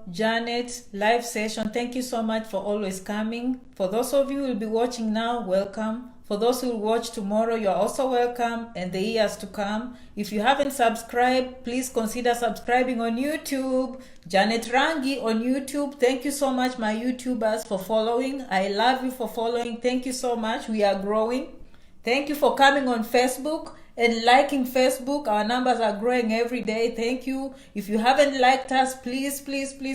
Janet live session. Thank you so much for always coming. For those of you who will be watching now, welcome. For those who will watch tomorrow, you're also welcome, and the years to come. If you haven't subscribed, please consider subscribing on YouTube. Janet Rangi on YouTube. Thank you so much, my YouTubers, for following. I love you for following. Thank you so much. We are growing. Thank you for coming on Facebook and liking Facebook. Our numbers are growing every day. Thank you. If you haven't liked us, please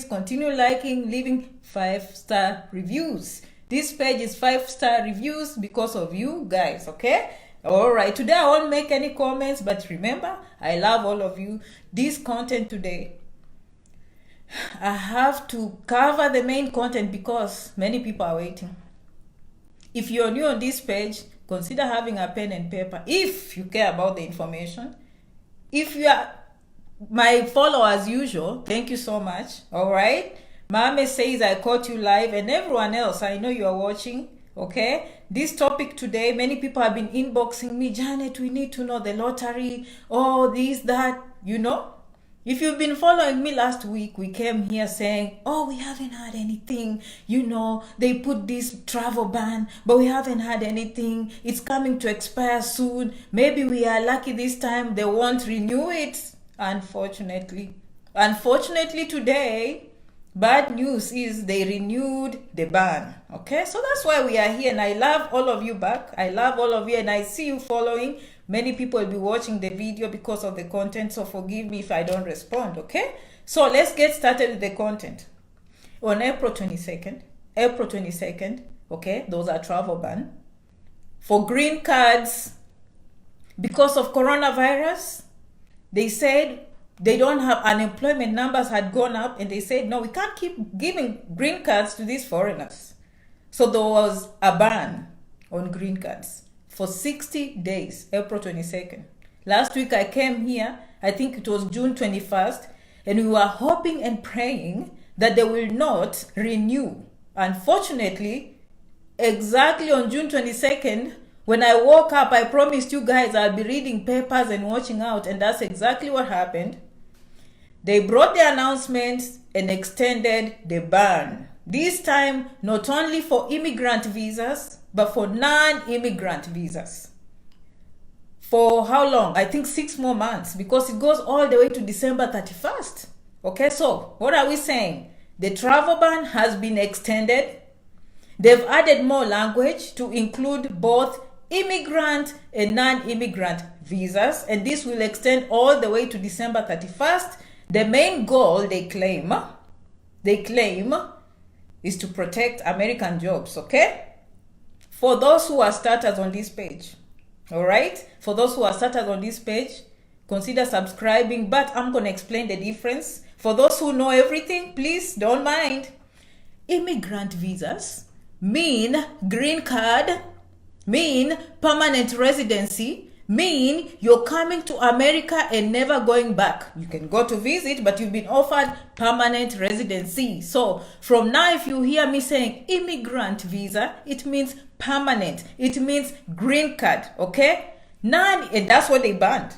continue liking, leaving 5-star reviews. This page is 5-star reviews because of you guys, okay? All right, today I won't make any comments, but remember, I love all of you. This content today, I have to cover the main content because many people are waiting. If you're new on this page, consider having a pen and paper if you care about the information. If you are my follower as usual, thank you so much. All right. Mame says I caught you live, and everyone else, I know you are watching. Okay. This topic today, many people have been inboxing me, Janet, we need to know the lottery, oh, this, that, you know. If you've been following me last week, we came here saying, oh, we haven't had anything. You know, they put this travel ban, but we haven't had anything. It's coming to expire soon. Maybe we are lucky this time. They won't renew it, unfortunately. Unfortunately, today, bad news is they renewed the ban. Okay, so that's why we are here. And I love all of you back. I love all of you, and I see you following. Many people will be watching the video because of the content, so forgive me if I don't respond, okay? So let's get started with the content. On April 22nd, okay, those are travel ban. For green cards, because of coronavirus, they said they don't have, unemployment numbers had gone up, and they said, no, we can't keep giving green cards to these foreigners. So there was a ban on green cards for 60 days, April 22nd. Last week I came here, I think it was June 21st, and we were hoping and praying that they will not renew. Unfortunately, exactly on June 22nd, when I woke up, I promised you guys I'll be reading papers and watching out, and that's exactly what happened. They brought the announcement and extended the ban. This time, not only for immigrant visas, but for non-immigrant visas. For how long? I think 6 more months, because it goes all the way to December 31st. Okay, so what are we saying? The travel ban has been extended. They've added more language to include both immigrant and non-immigrant visas, and this will extend all the way to December 31st. The main goal they claim is to protect American jobs, okay? For those who are starters on this page, all right? For those who are starters on this page, consider subscribing, but I'm going to explain the difference. For those who know everything, please don't mind. Immigrant visas mean green card, mean permanent residency, mean you're coming to America and never going back. You can go to visit, but you've been offered permanent residency. So from now, if you hear me saying immigrant visa, it means permanent. It means green card, okay? And that's what they banned.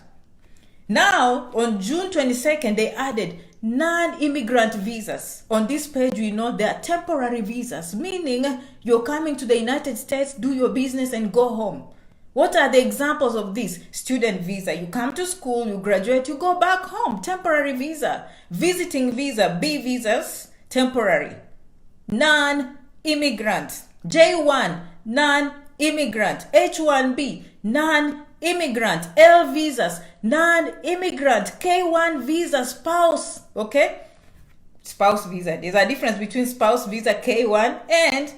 Now, on June 22nd, they added non-immigrant visas. On this page, we know they are temporary visas, meaning you're coming to the United States, do your business, and go home. What are the examples of this? Student visa. You come to school, you graduate, you go back home. Temporary visa. Visiting visa, B visas, temporary. Non-immigrant. J1, non-immigrant. H1B, non-immigrant. L visas, non-immigrant. K1 visa, spouse. Okay? Spouse visa. There's a difference between spouse visa, K1, and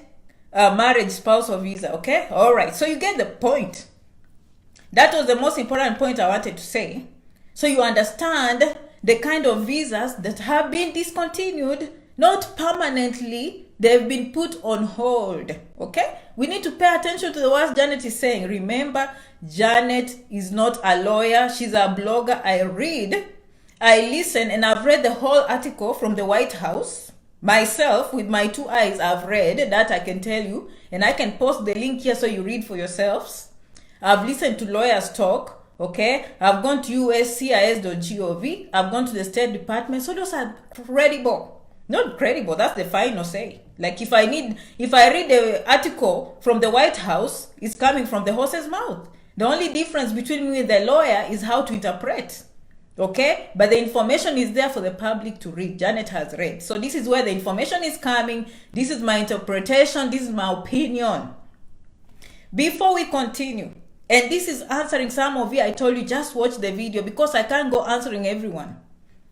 marriage spousal visa. Okay, all right, so you get the point. That was the most important point I wanted to say, so you understand the kind of visas that have been discontinued, not permanently, they've been put on hold. Okay, we need to pay attention to the words Janet is saying. Remember, Janet is not a lawyer, she's a blogger. I read, I listen, and I've read the whole article from the White House. Myself, with my 2 eyes, I've read that, I can tell you, and I can post the link here so you read for yourselves. I've listened to lawyers talk, okay? I've gone to uscis.gov, I've gone to the State Department, so those are credible. Not credible. That's the final say. Like if I read the article from the White House, it's coming from the horse's mouth. The only difference between me and the lawyer is how to interpret. Okay? But the information is there for the public to read. Janet has read. So this is where the information is coming. This is my interpretation. This is my opinion. Before we continue, and this is answering some of you, I told you just watch the video because I can't go answering everyone.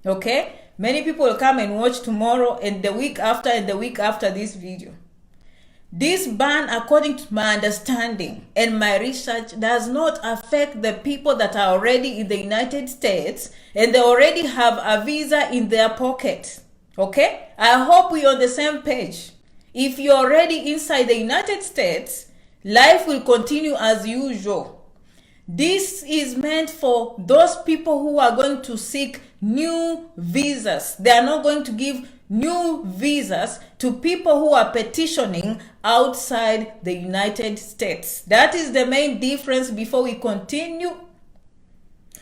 Okay? Many people will come and watch tomorrow and the week after and the week after this video. This ban, according to my understanding and my research, does not affect the people that are already in the United States and they already have a visa in their pocket. Okay? I hope we're on the same page. If you're already inside the United States, life will continue as usual. This is meant for those people who are going to seek new visas. They are not going to give new visas to people who are petitioning outside the United States. That is the main difference before we continue.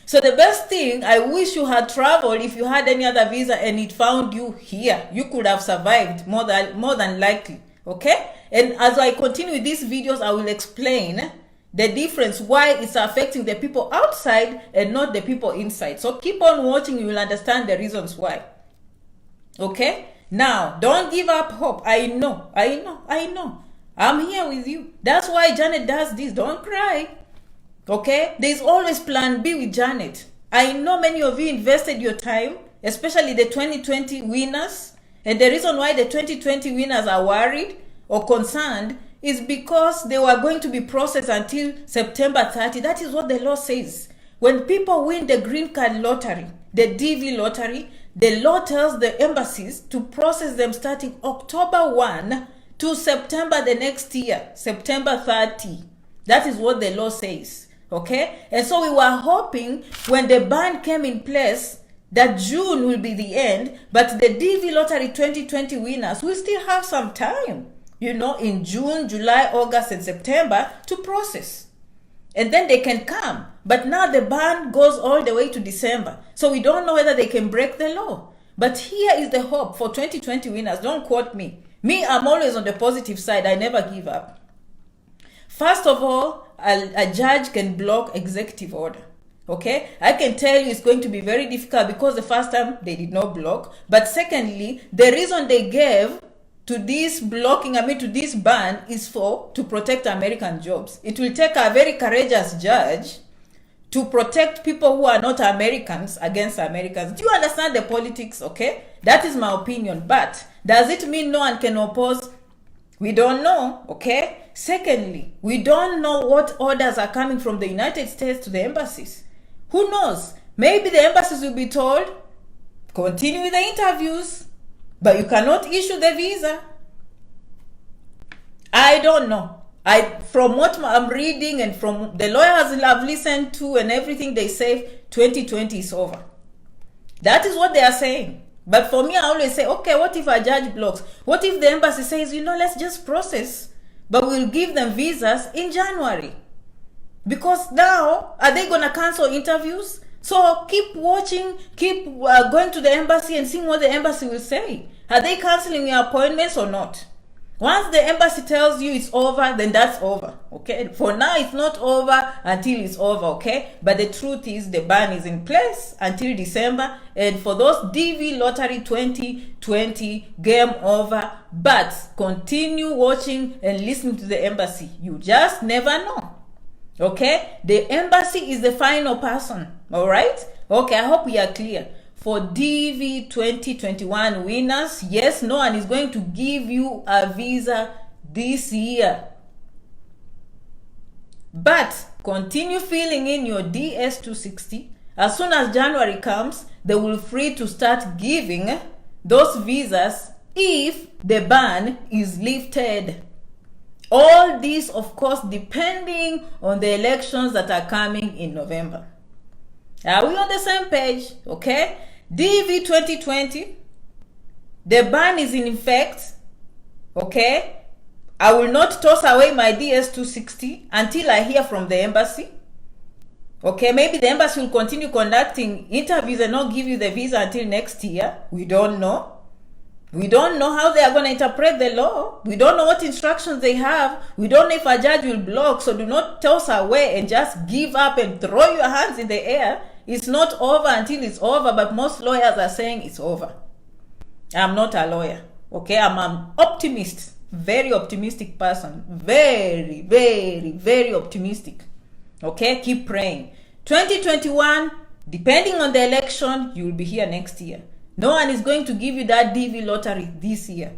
So the best thing, I wish you had traveled. If you had any other visa and it found you here, you could have survived more than likely. Okay? And as I continue with these videos, I will explain the difference, why it's affecting the people outside and not the people inside. So keep on watching, you will understand the reasons why. Okay? Now, don't give up hope. I know. I'm here with you. That's why Janet does this. Don't cry. Okay? There's always plan B with Janet. I know many of you invested your time, especially the 2020 winners. And the reason why the 2020 winners are worried or concerned is because they were going to be processed until September 30. That is what the law says. When people win the green card lottery, the DV lottery, the law tells the embassies to process them starting October 1 to September the next year, September 30. That is what the law says. Okay? And so we were hoping when the ban came in place that June will be the end, but the DV lottery 2020 winners will still have some time, you know, in June, July, August, and September to process. And then they can come. But now the ban goes all the way to December. So we don't know whether they can break the law. But here is the hope for 2020 winners. Don't quote me. Me, I'm always on the positive side. I never give up. First of all, a judge can block executive order. Okay? I can tell you it's going to be very difficult because the first time they did not block. But secondly, the reason they gave to this blocking, to this ban is to protect American jobs. It will take a very courageous judge to protect people who are not Americans against Americans. Do you understand the politics? Okay? That is my opinion. But does it mean no one can oppose? We don't know. Okay? Secondly, we don't know what orders are coming from the United States to the embassies. Who knows? Maybe the embassies will be told, continue with the interviews, but you cannot issue the visa. I don't know. From what I'm reading and from the lawyers I've listened to and everything they say, 2020 is over. That is what they are saying. But for me, I always say, okay, what if a judge blocks? What if the embassy says, let's just process, but we'll give them visas in January? Because now, are they going to cancel interviews? So keep watching, keep going to the embassy and seeing what the embassy will say. Are they canceling your appointments or not? Once the embassy tells you it's over, then that's over. Okay? For now, it's not over until it's over. Okay? But the truth is the ban is in place until December. And for those DV Lottery 2020, game over. But continue watching and listening to the embassy. You just never know. Okay? The embassy is the final person. All right? Okay, I hope we are clear. For DV 2021 winners, yes, no one is going to give you a visa this year. But continue filling in your DS-260. As soon as January comes, they will be free to start giving those visas if the ban is lifted. All this, of course, depending on the elections that are coming in November. Are we on the same page? Okay? DV 2020, the ban is in effect. Okay? I will not toss away my DS-260 until I hear from the embassy. Okay? Maybe the embassy will continue conducting interviews and not give you the visa until next year. We don't know. We don't know how they are going to interpret the law. We don't know what instructions they have. We don't know if a judge will block. So do not toss away and just give up and throw your hands in the air. It's not over until it's over, but most lawyers are saying it's over. I'm not a lawyer, okay? I'm an optimist, very optimistic person. Very, very, very optimistic, okay? Keep praying. 2021, depending on the election, you will be here next year. No one is going to give you that DV lottery this year.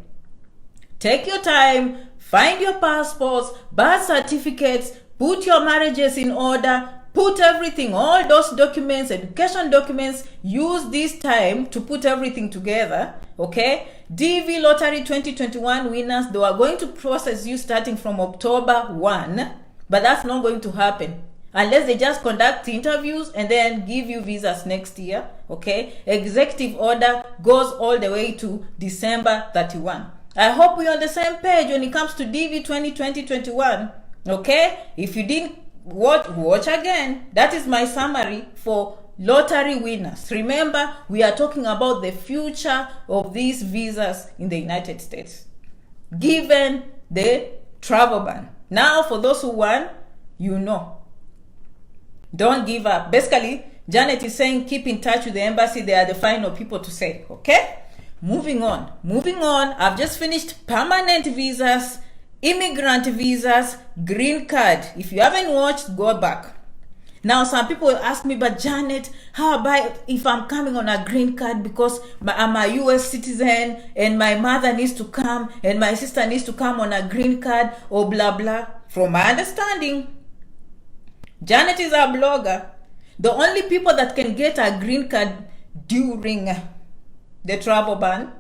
Take your time, find your passports, birth certificates, put your marriages in order, put everything, all those documents, education documents, use this time to put everything together, okay? DV Lottery 2021 winners, they are going to process you starting from October 1, but that's not going to happen unless they just conduct interviews and then give you visas next year, okay? Executive order goes all the way to December 31. I hope we're on the same page when it comes to DV 2020-21, okay? If you didn't watch again. That is my summary for lottery winners. Remember, we are talking about the future of these visas in the United States, given the travel ban. Now, for those who won, you know, don't give up. Basically, Janet is saying keep in touch with the embassy. They are the final people to say, okay? Moving on. I've just finished permanent visas, immigrant visas, green card. If you haven't watched, go back. Now, some people will ask me, but Janet, how about if I'm coming on a green card because I'm a US citizen and my mother needs to come and my sister needs to come on a green card or blah, blah. From my understanding, Janet is a blogger. The only people that can get a green card during the travel ban,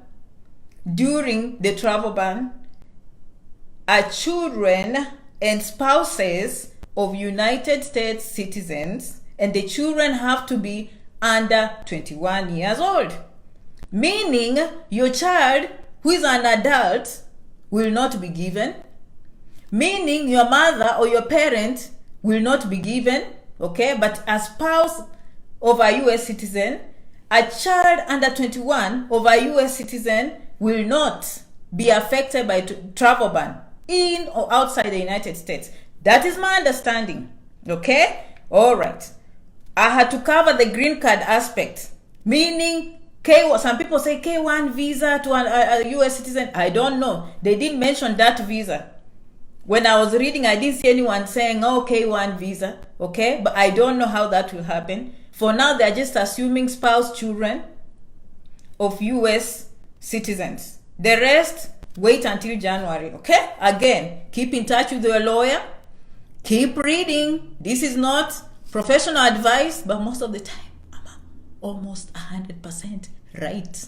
are children and spouses of United States citizens, and the children have to be under 21 years old. Meaning your child who is an adult will not be given. Meaning your mother or your parent will not be given, okay? But a spouse of a US citizen, a child under 21 of a US citizen will not be affected by travel ban in or outside the United States. That is my understanding, okay? All right. I had to cover the green card aspect, meaning some people say K1 visa to a US citizen. I don't know. They didn't mention that visa. When I was reading, I didn't see anyone saying, oh, K1 visa, okay? But I don't know how that will happen. For now, they're just assuming spouse children of US citizens. The rest, wait until January, okay? Again, keep in touch with your lawyer. Keep reading. This is not professional advice, but most of the time, I'm almost 100% right.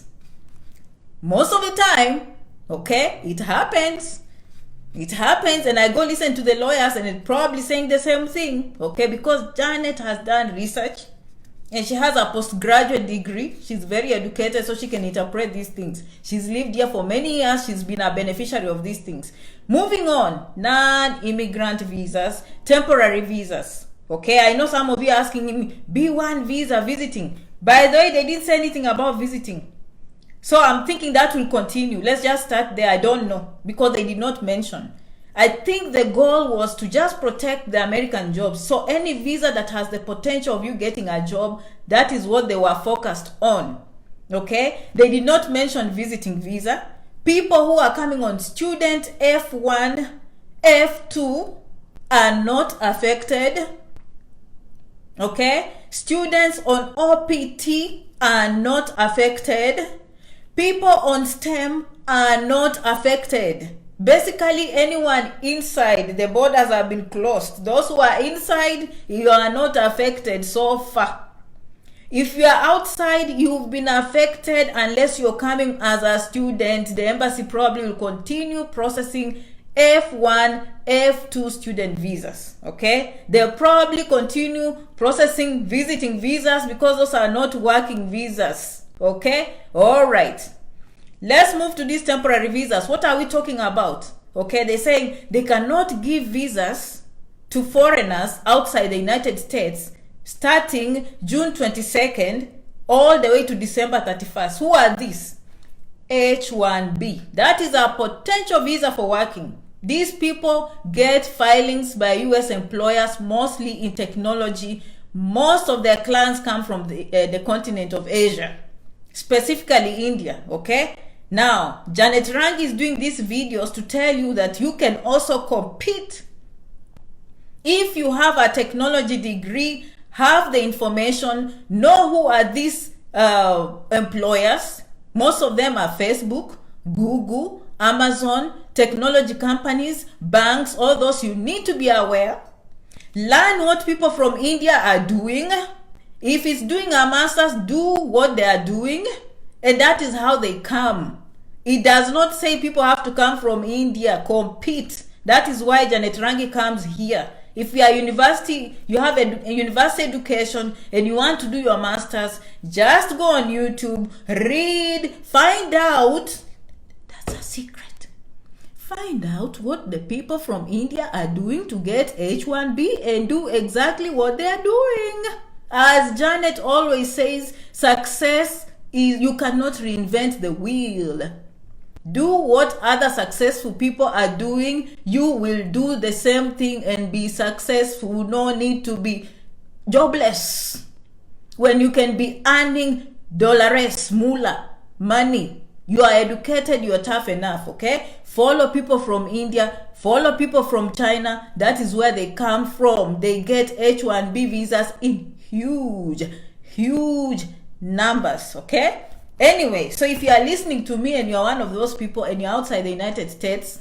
Most of the time, okay? It happens. It happens, and I go listen to the lawyers and they're probably saying the same thing, okay? Because Janet has done research and she has a postgraduate degree. She's very educated, so she can interpret these things. She's lived here for many years. She's been a beneficiary of these things. Moving on, non-immigrant visas, temporary visas, okay? I know some of you are asking me, B1 visa, visiting. By the way, they didn't say anything about visiting. So I'm thinking that will continue. Let's just start there. I don't know because they did not mention. I think the goal was to just protect the American jobs. So any visa that has the potential of you getting a job, that is what they were focused on. Okay? They did not mention visiting visa. People who are coming on student F1, F2 are not affected. Okay? Students on OPT are not affected. People on STEM are not affected. Basically, anyone inside, the borders have been closed. Those who are inside, you are not affected so far. If you are outside, you've been affected unless you're coming as a student. The embassy probably will continue processing F1, F2 student visas, okay? They'll probably continue processing visiting visas because those are not working visas, okay? All right. Let's move to these temporary visas. What are we talking about? Okay, they're saying they cannot give visas to foreigners outside the United States starting June 22nd all the way to December 31st. Who are these? H1B. That is a potential visa for working. These people get filings by US employers, mostly in technology. Most of their clients come from the continent of Asia, specifically India, okay? Now, Janet Rangi is doing these videos to tell you that you can also compete. If you have a technology degree, have the information, know who are these employers. Most of them are Facebook, Google, Amazon, technology companies, banks, all those. You need to be aware. Learn what people from India are doing. If it's doing a master's, do what they are doing. And that is how they come. It does not say people have to come from India. Compete. That is why Janet Rangi comes here. If you are university, you have a university education and you want to do your master's, just go on YouTube, read, find out. That's a secret. Find out what the people from India are doing to get H1B and do exactly what they are doing. As Janet always says, success is, you cannot reinvent the wheel. Do what other successful people are doing. You will do the same thing and be successful. No need to be jobless when you can be earning dollars, moolah, money. You are educated, you are tough enough, okay? Follow people from India, follow people from China. That is where they come from. They get H1B visas in huge numbers, okay? Anyway, so if you are listening to me and you're one of those people and you're outside the United States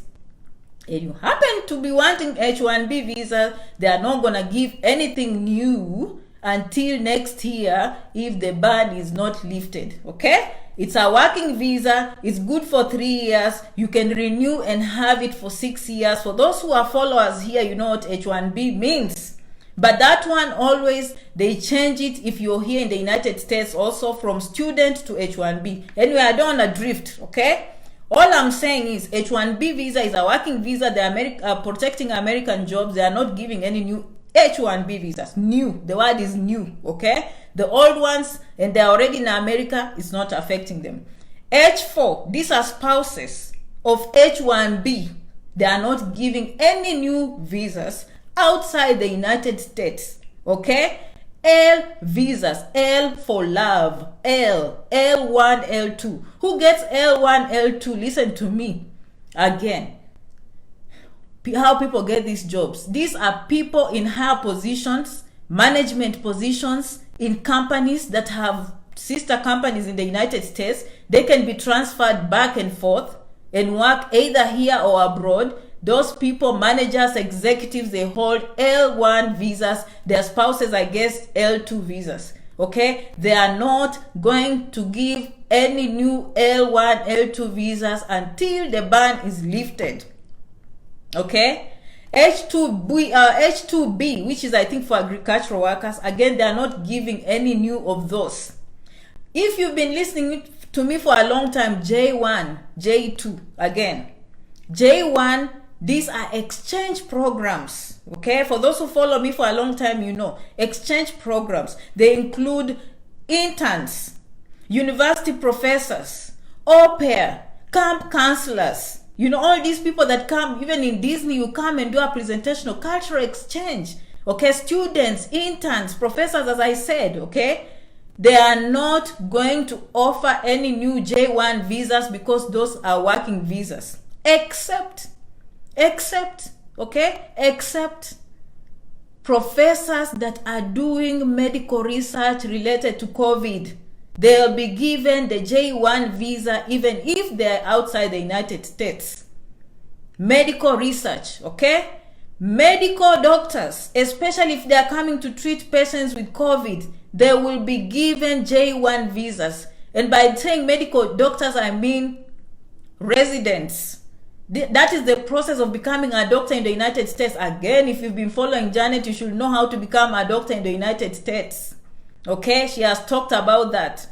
and you happen to be wanting H1B visa, they are not gonna give anything new until next year if the ban is not lifted, okay? It's a working visa. It's good for 3 years. You can renew and have it for 6 years. For those who are followers here, you know what H1B means. But that one always, they change it if you're here in the United States also from student to H1B. Anyway, I don't want to drift, okay? All I'm saying is H1B visa is a working visa. They are protecting American jobs. They are not giving any new H1B visas. New. The word is new, okay? The old ones, and they're already in America, it's not affecting them. H4, these are spouses of H1B. They are not giving any new visas outside the United States, okay? L visas, L for love, L1, L2. Who gets L1, L2? Listen to me again. How people get these jobs. These are people in higher positions, management positions in companies that have sister companies in the United States. They can be transferred back and forth and work either here or abroad. Those people, managers, executives, they hold L1 visas. Their spouses, I guess, L2 visas. Okay? They are not going to give any new L1, L2 visas until the ban is lifted. Okay? H2B, which is I think for agricultural workers, again, they are not giving any new of those. If you've been listening to me for a long time, J1, J2, again, J1, these are exchange programs. Okay, for those who follow me for a long time, you know, exchange programs. They include interns, university professors, au pair, camp counselors. You know, all these people that come, even in Disney, you come and do a presentation of cultural exchange. Okay, students, interns, professors, as I said, okay? They are not going to offer any new J1 visas because those are working visas. Except professors that are doing medical research related to COVID. They'll be given the J1 visa even if they're outside the United States. Medical research, okay? Medical doctors, especially if they're coming to treat patients with COVID, they will be given J1 visas. And by saying medical doctors, I mean residents. That is the process of becoming a doctor in the United States. Again, if you've been following Janet, you should know how to become a doctor in the United States. Okay, she has talked about that.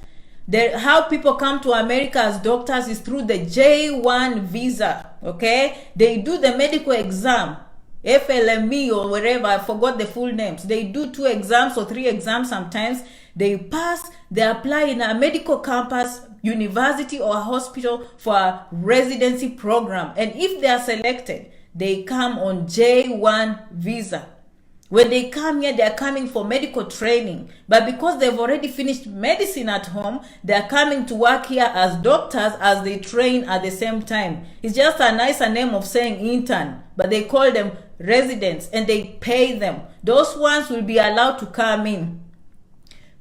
How people come to America as doctors is through the J1 visa. Okay, they do the medical exam, FLME or wherever, I forgot the full names. They do 2 exams or 3 exams sometimes. They pass, they apply in a medical campus, university or a hospital for a residency program. And if they are selected, they come on J1 visa. When they come here, they are coming for medical training. But because they've already finished medicine at home, they are coming to work here as doctors as they train at the same time. It's just a nicer name of saying intern, but they call them residents and they pay them. Those ones will be allowed to come in.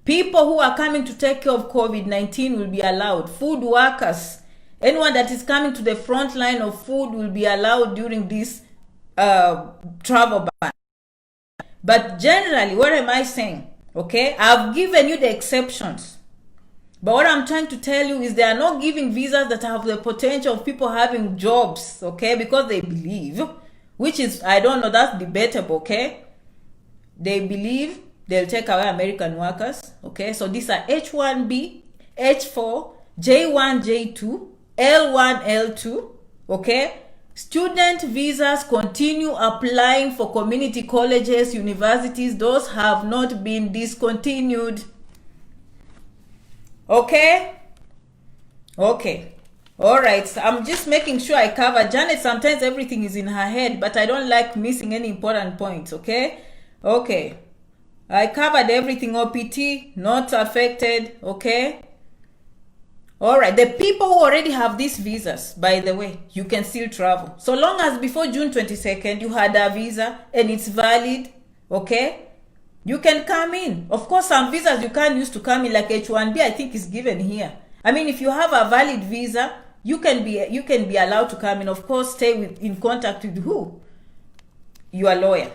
People who are coming to take care of COVID-19 will be allowed. Food workers, anyone that is coming to the front line of food will be allowed during this travel ban. But generally, what am I saying? Okay, I've given you the exceptions. But what I'm trying to tell you is they are not giving visas that have the potential of people having jobs, okay, because they believe, which is, I don't know, that's debatable, okay? They believe they'll take away American workers, okay? So these are H1B, H4, J1, J2, L1, L2, okay? Student visas continue applying for community colleges, universities. Those have not been discontinued. Okay? Okay. All right. So I'm just making sure I cover. Janet, sometimes everything is in her head, but I don't like missing any important points. Okay? Okay. I covered everything. OPT, not affected. Okay? All right, the people who already have these visas, by the way, you can still travel. So long as before June 22nd, you had a visa and it's valid, okay? You can come in. Of course, some visas you can't use to come in, like H1B, I think is given here. I mean, if you have a valid visa, you can be allowed to come in. Of course, stay in contact with who? Your lawyer.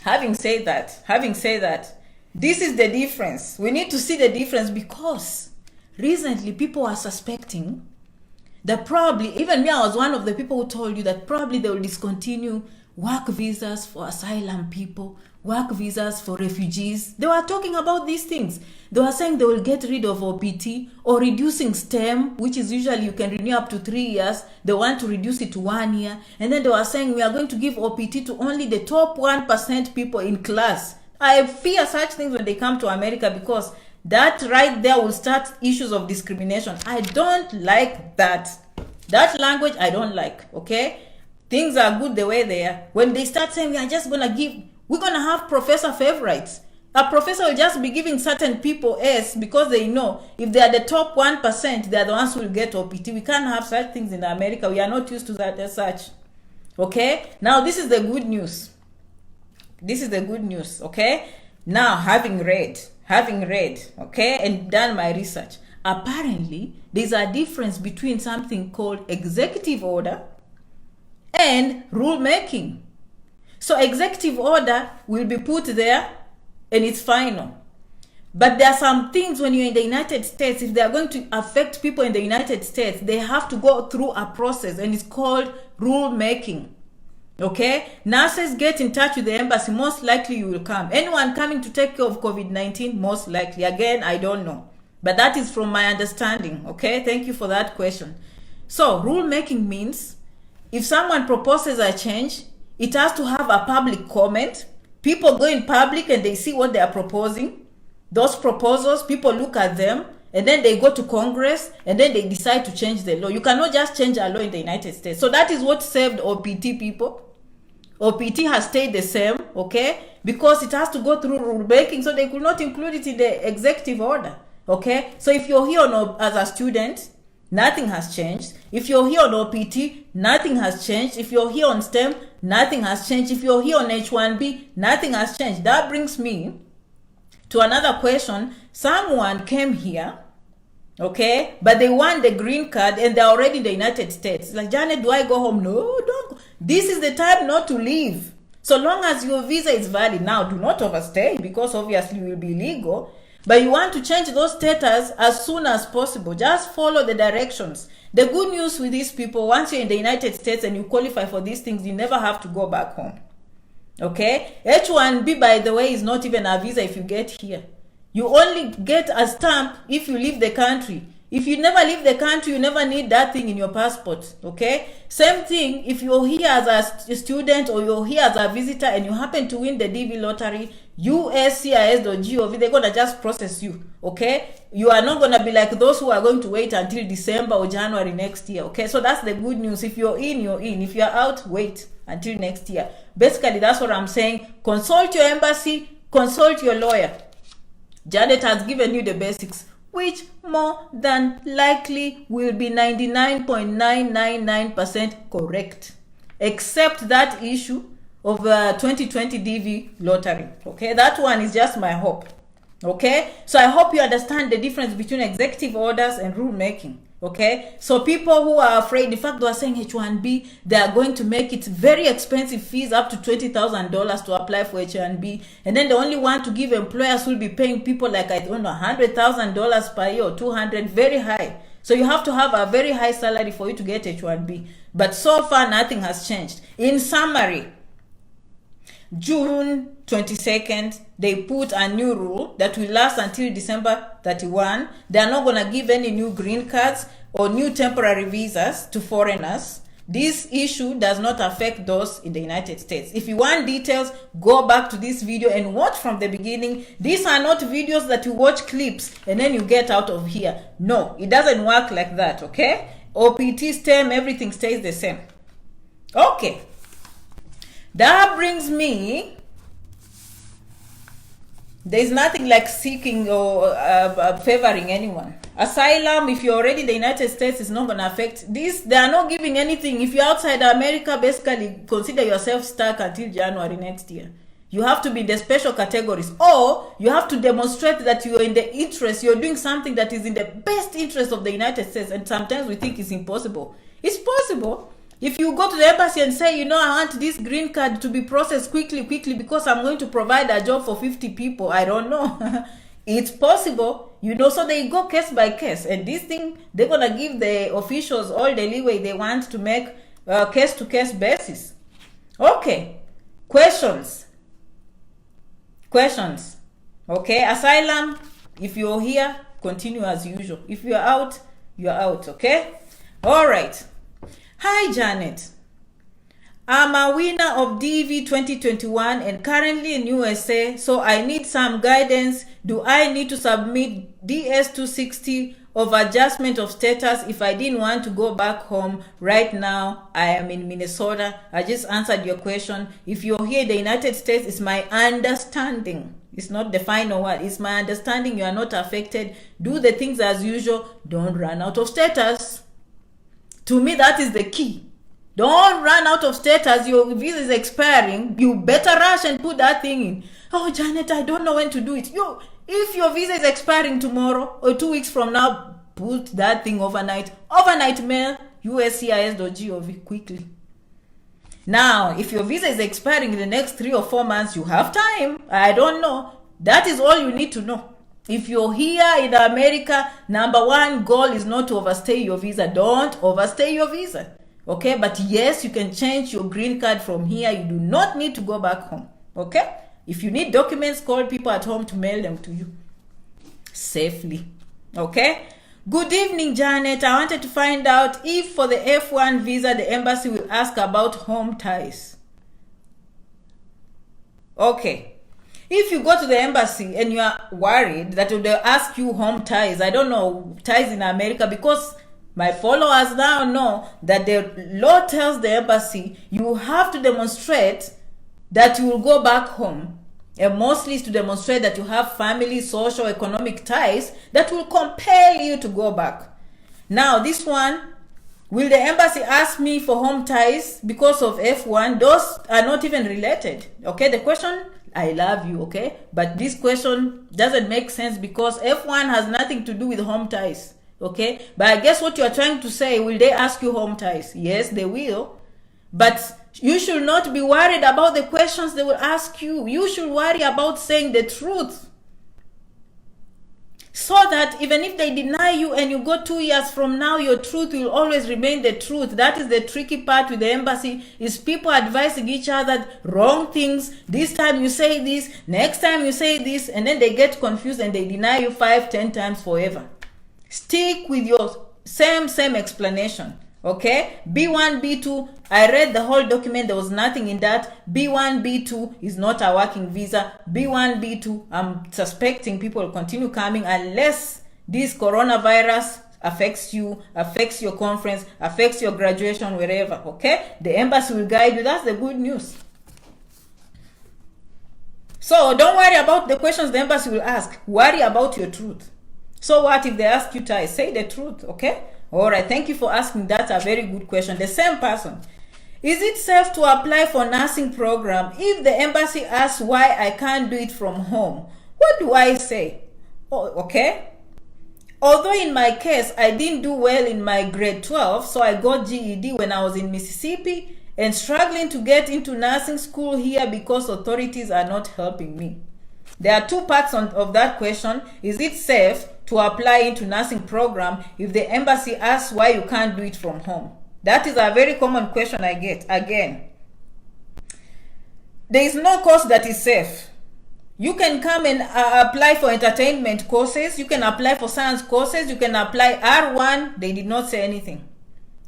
Having said that, this is the difference. We need to see the difference because recently, people are suspecting that probably, even me, I was one of the people who told you that probably they will discontinue work visas for asylum people, work visas for refugees. They were talking about these things. They were saying they will get rid of OPT or reducing STEM, which is usually you can renew up to 3 years. They want to reduce it to 1 year. And then they were saying we are going to give OPT to only the top 1% people in class. I fear such things when they come to America because that right there will start issues of discrimination. I don't like that. That language I don't like, okay? Things are good the way they are. When they start saying we're going to have professor favorites. A professor will just be giving certain people S because they know if they are the top 1%, they are the ones who will get OPT. We can't have such things in America. We are not used to that as such. Okay? Now this is the good news. This is the good news, okay? Now, having read, okay, and done my research, apparently there's a difference between something called executive order and rulemaking. So executive order will be put there and it's final. But there are some things when you're in the United States, if they are going to affect people in the United States, they have to go through a process and it's called rulemaking. Okay, nurses, get in touch with the embassy. Most likely you will come. Anyone coming to take care of COVID-19, most likely. Again, I don't know. But that is from my understanding. Okay, thank you for that question. So, rulemaking means if someone proposes a change, it has to have a public comment. People go in public and they see what they are proposing. Those proposals, people look at them, and then they go to Congress, and then they decide to change the law. You cannot just change a law in the United States. So that is what saved OPT people. OPT has stayed the same, okay, because it has to go through rulemaking, so they could not include it in the executive order, okay? So if you're here as a student, nothing has changed. If you're here on OPT, nothing has changed. If you're here on STEM, nothing has changed. If you're here on H1B, nothing has changed. That brings me to another question. Someone came here, okay, but they want the green card and they're already in the United States. Like, Janet, do I go home? No, don't go. This is the time not to leave. So long as your visa is valid. Now, do not overstay because obviously you will be illegal. But you want to change those status as soon as possible. Just follow the directions. The good news with these people, once you're in the United States and you qualify for these things, you never have to go back home. Okay? H1B, by the way, is not even a visa if you get here. You only get a stamp if you leave the country. If you never leave the country, you never need that thing in your passport, okay? Same thing, if you're here as a student or you're here as a visitor and you happen to win the DV lottery, USCIS.gov, they're going to just process you, okay? You are not going to be like those who are going to wait until December or January next year, okay? So that's the good news. If you're in, you're in. If you're out, wait until next year. Basically, that's what I'm saying. Consult your embassy, consult your lawyer. Janet has given you the basics, which more than likely will be 99.999% correct, except that issue of 2020 DV lottery, okay? That one is just my hope, okay? So I hope you understand the difference between executive orders and rule making, okay? So people who are afraid, in fact, they are saying H1B, they are going to make it very expensive fees, up to $20,000 to apply for H1B, and then they only want to give employers who will be paying people like, I don't know, $100,000 per year or 200, very high. So you have to have a very high salary for you to get H1B. But so far, nothing has changed. In summary, June 22nd, they put a new rule that will last until December 31. They are not going to give any new green cards or new temporary visas to foreigners. This issue does not affect those in the United States. If you want details, go back to this video and watch from the beginning. These are not videos that you watch clips and then you get out of here. No, it doesn't work like that, okay? OPT, STEM, everything stays the same. Okay. That brings me, there's nothing like seeking or favoring anyone. Asylum, if you're already in the United States, is not going to affect this. They are not giving anything. If you're outside America, basically consider yourself stuck until January next year. You have to be in the special categories, or you have to demonstrate that you're in the interest, you're doing something that is in the best interest of the United States. And sometimes we think it's impossible. It's possible. If you go to the embassy and say, you know, I want this green card to be processed quickly, because I'm going to provide a job for 50 people. I don't know. It's possible, you know, so they go case by case. And this thing, they're going to give the officials all the leeway they want to make case-to-case basis. Okay. Questions. Okay. Asylum, if you're here, continue as usual. If you're out, you're out. Okay. All right. Hi Janet, I'm a winner of DV 2021 and currently in USA, so I need some guidance. Do I need to submit DS-260 of adjustment of status if I didn't want to go back home? Right now, I am in Minnesota. I just answered your question. If you're here in the United States, it's my understanding. It's not the final word. It's my understanding you are not affected. Do the things as usual. Don't run out of status. To me, that is the key. Don't run out of status. Your visa is expiring. You better rush and put that thing in. Oh, Janet, I don't know when to do it. If your visa is expiring tomorrow or 2 weeks from now, put that thing overnight. Overnight mail, USCIS.gov quickly. Now, if your visa is expiring in the next 3 or 4 months, you have time. I don't know. That is all you need to know. If you're here in America, number one goal is not to overstay your visa. Don't overstay your visa. Okay? But yes, you can change your green card from here. You do not need to go back home. Okay? If you need documents, call people at home to mail them to you safely. Okay? Good evening, Janet. I wanted to find out if for the F1 visa, the embassy will ask about home ties. Okay. If you go to the embassy and you are worried that they'll ask you home ties, I don't know, ties in America, because my followers now know that the law tells the embassy you have to demonstrate that you will go back home. And mostly is to demonstrate that you have family, social, economic ties that will compel you to go back. Now, this one, will the embassy ask me for home ties because of F1? Those are not even related. Okay, the question, I love you, okay? But this question doesn't make sense because F1 has nothing to do with home ties, okay? But I guess what you are trying to say, will they ask you home ties? Yes, they will. But you should not be worried about the questions they will ask you. You should worry about saying the truth. So that even if they deny you and you go 2 years from now, your truth will always remain the truth. That is the tricky part with the embassy, is people advising each other wrong things. This time you say this, next time you say this, and then they get confused and they deny you 5, 10 times forever. Stick with your same explanation. Okay, B1, B2, I read the whole document, there was nothing in that. B1, B2 is not a working visa. B1, B2, I'm suspecting people will continue coming unless this coronavirus affects you, affects your conference, affects your graduation, wherever. Okay, the embassy will guide you. That's the good news. So don't worry about the questions the embassy will ask. Worry about your truth. So what if they ask you to say the truth? Okay. All right, thank you for asking that, a very good question. The same person. Is it safe to apply for nursing program if the embassy asks why I can't do it from home? What do I say? Oh, okay. Although in my case, I didn't do well in my grade 12, so I got GED when I was in Mississippi and struggling to get into nursing school here because authorities are not helping me. There are two parts of that question. Is it safe to apply into nursing program if the embassy asks why you can't do it from home? That is a very common question I get. Again, there is no course that is safe. You can come and apply for entertainment courses. You can apply for science courses. You can apply R1. They did not say anything.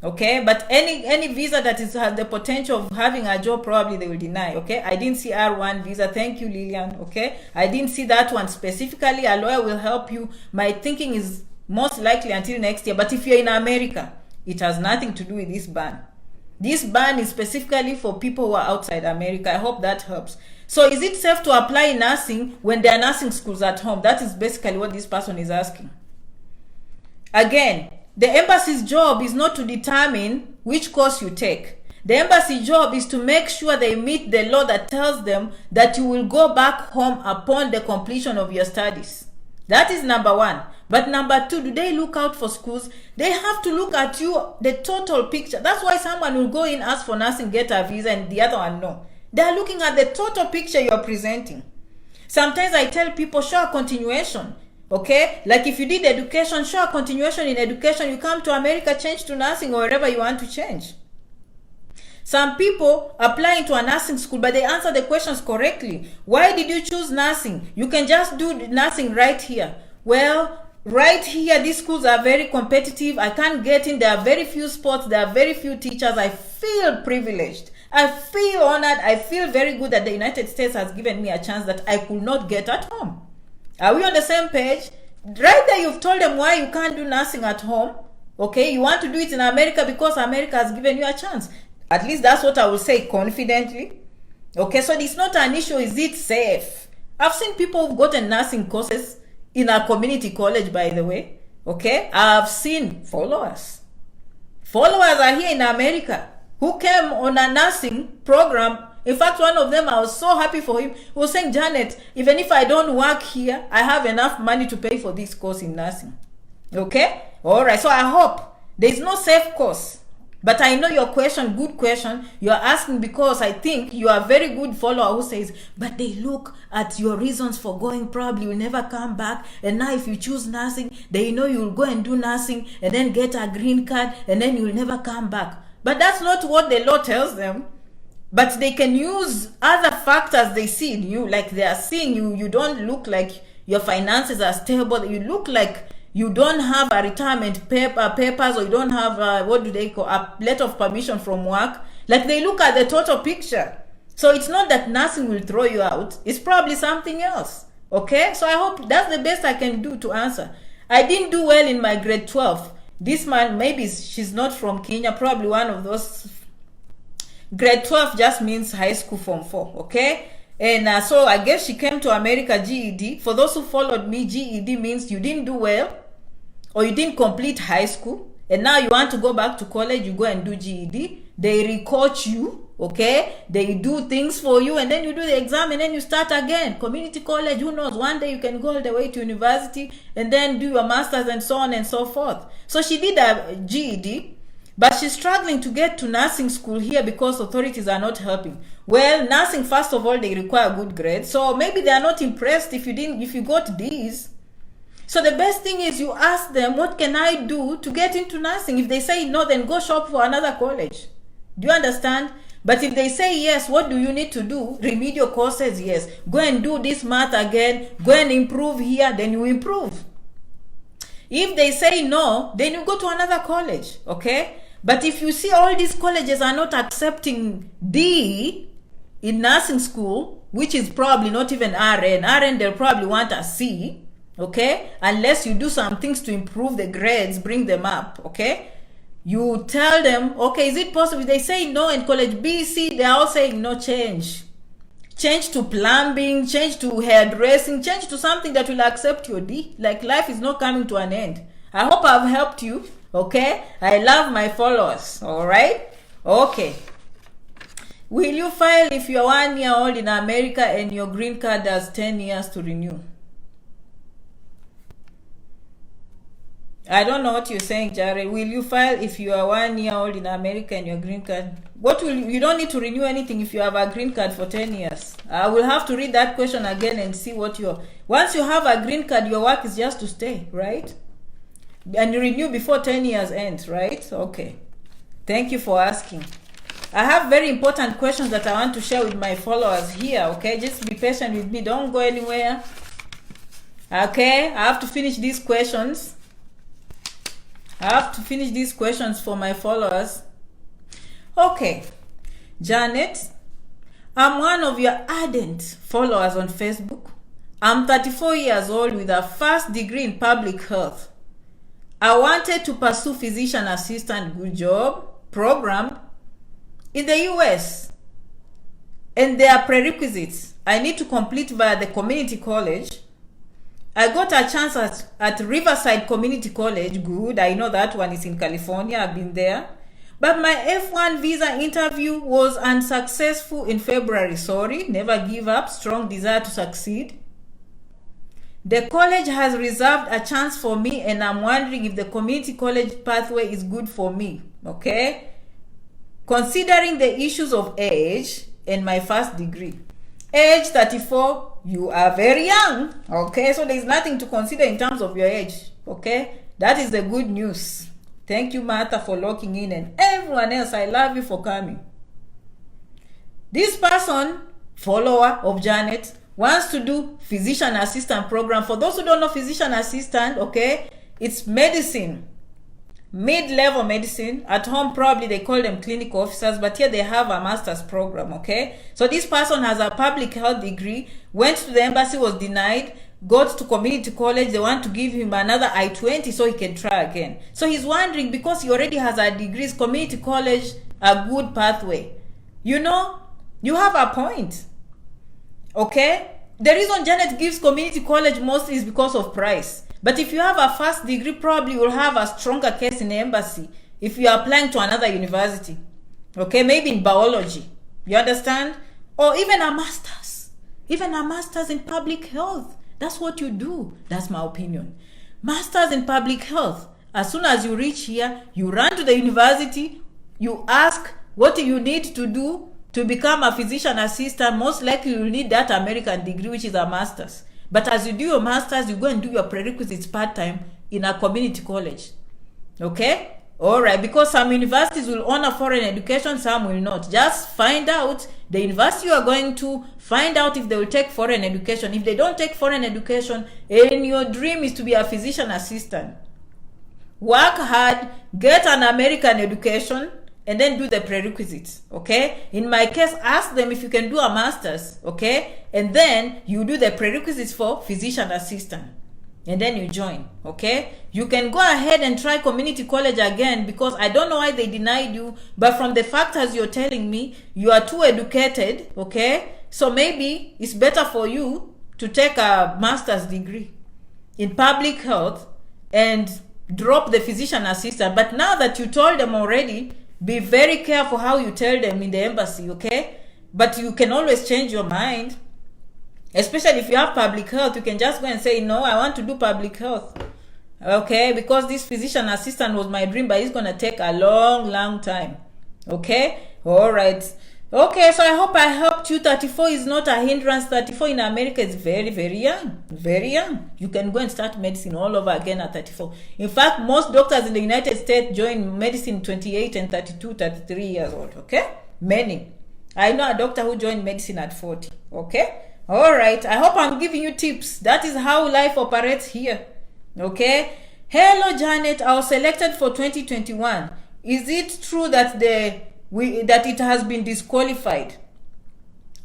Okay, but any visa that has the potential of having a job, probably they will deny. Okay, I didn't see R1 visa. Thank you, Lillian. Okay, I didn't see that one specifically. A lawyer will help you. My thinking is most likely until next year. But if you're in America, it has nothing to do with this ban. This ban is specifically for people who are outside America. I hope that helps. So is it safe to apply in nursing when there are nursing schools at home? That is basically what this person is asking. Again, the embassy's job is not to determine which course you take. The embassy job is to make sure they meet the law that tells them that you will go back home upon the completion of your studies. That is number one. But number two, do they look out for schools? They have to look at you, the total picture. That's why someone will go in, ask for nursing, get a visa, and the other one no. They are looking at the total picture you are presenting. Sometimes I tell people, show a continuation. Okay, like if you did education, show a continuation in education. You come to America, change to nursing or wherever you want to change. Some people apply into a nursing school, but they answer the questions correctly. Why did you choose nursing? You can just do nursing right here. Well, right here, these schools are very competitive. I can't get in. There are very few spots. There are very few teachers. I feel privileged. I feel honored. I feel very good that the United States has given me a chance that I could not get at home. Are we on the same page? Right there, you've told them why you can't do nursing at home. Okay, you want to do it in America because America has given you a chance. At least that's what I will say confidently. Okay, so it's not an issue. Is it safe? I've seen people who've gotten nursing courses in a community college, by the way. Okay, I've seen followers. Followers are here in America who came on a nursing program. In fact, one of them, I was so happy for him. He was saying, Janet, even if I don't work here, I have enough money to pay for this course in nursing. Okay? All right. So I hope there is no safe course. But I know your question, good question. You are asking because I think you are a very good follower who says, but they look at your reasons for going, probably will never come back. And now if you choose nursing, they know you will go and do nursing and then get a green card and then you will never come back. But that's not what the law tells them. But they can use other factors they see in you, like they are seeing you don't look like your finances are stable, you look like you don't have a retirement papers, or you don't have what do they call, a letter of permission from work. Like they look at the total picture. So it's not that nursing will throw you out, it's probably something else. Okay, so I hope that's the best I can do to answer. I didn't do well in my grade 12. This man, maybe she's not from Kenya, probably one of those. Grade 12 just means high school form 4, okay? And so I guess she came to America GED. For those who followed me, GED means you didn't do well or you didn't complete high school. And now you want to go back to college, you go and do GED. They recoach you, okay? They do things for you and then you do the exam and then you start again. Community college, who knows? One day you can go all the way to university and then do your master's and so on and so forth. So she did a GED. But she's struggling to get to nursing school here because authorities are not helping. Well, nursing, first of all, they require good grades. So maybe they are not impressed if you got D's. So the best thing is you ask them, what can I do to get into nursing? If they say no, then go shop for another college. Do you understand? But if they say yes, what do you need to do? Remedial courses, yes. Go and do this math again. Go and improve here, then you improve. If they say no, then you go to another college, okay? But if you see all these colleges are not accepting D in nursing school, which is probably not even RN, they'll probably want a C, okay? Unless you do some things to improve the grades, bring them up, okay? You tell them, okay, is it possible? If they say no in college B, C, they're all saying no, change. Change to plumbing, change to hairdressing, change to something that will accept your D. Like, life is not coming to an end. I hope I've helped you, okay? I love my followers, all right? Okay. Will you file if you're 1 year old in America and your green card has 10 years to renew? I don't know what you're saying, Jared. Will you file if you are 1 year old in America and your green card? You don't need to renew anything if you have a green card for 10 years. I will have to read that question again and see what once you have a green card, your work is just to stay, right? And you renew before 10 years ends, right? Okay. Thank you for asking. I have very important questions that I want to share with my followers here, okay? Just be patient with me. Don't go anywhere. Okay? I have to finish these questions. For my followers. Okay. Janet, I'm one of your ardent followers on Facebook. I'm 34 years old with a first degree in public health. I wanted to pursue physician assistant good job program in the US. And there are prerequisites I need to complete via the community college. I got a chance at Riverside Community College. Good, I know that one is in California. I've been there. But my F1 visa interview was unsuccessful in February. Sorry, never give up. Strong desire to succeed. The college has reserved a chance for me, and I'm wondering if the community college pathway is good for me. Okay? Considering the issues of age and my first degree. Age 34, you are very young, okay? So there's nothing to consider in terms of your age, okay? That is the good news. Thank you, Martha, for locking in, and everyone else, I love you for coming. This person, follower of Janet, wants to do physician assistant program. For those who don't know physician assistant, okay, it's medicine. Mid-level medicine. At home probably they call them clinical officers, but here they have a master's program, okay? So this person has a public health degree, went to the embassy, was denied, got to community college, they want to give him another I-20 so he can try again. So he's wondering, because he already has a degree, is community college a good pathway? You know, you have a point, okay? The reason Janet gives community college mostly is because of price. But if you have a first degree, probably you'll have a stronger case in the embassy if you are applying to another university. Okay, maybe in biology. You understand? Or even a master's. Even a master's in public health. That's what you do. That's my opinion. Master's in public health. As soon as you reach here, you run to the university, you ask what do you need to do to become a physician assistant. Most likely you'll need that American degree, which is a master's. But as you do your master's, you go and do your prerequisites part-time in a community college. Okay? All right. Because some universities will honor foreign education, some will not. Just find out the university you are going to, find out if they will take foreign education. If they don't take foreign education, and your dream is to be a physician assistant, work hard, get an American education, and then do the prerequisites, okay? In my case, ask them if you can do a master's, okay? And then you do the prerequisites for physician assistant. And then you join, okay? You can go ahead and try community college again, because I don't know why they denied you, but from the factors you're telling me, you are too educated, okay? So maybe it's better for you to take a master's degree in public health and drop the physician assistant. But now that you told them already, be very careful how you tell them in the embassy, okay? But you can always change your mind. Especially if you have public health, you can just go and say, no, I want to do public health. Okay? Because this physician assistant was my dream, but it's going to take a long, long time. Okay? All right. Okay, so I hope I helped you. 34 is not a hindrance. 34 in America is very, very young. Very young. You can go and start medicine all over again at 34. In fact, most doctors in the United States join medicine 28 and 32, 33 years old. Okay? Many. I know a doctor who joined medicine at 40. Okay? All right. I hope I'm giving you tips. That is how life operates here. Okay? Hello Janet, I was selected for 2021. Is it true that that it has been disqualified?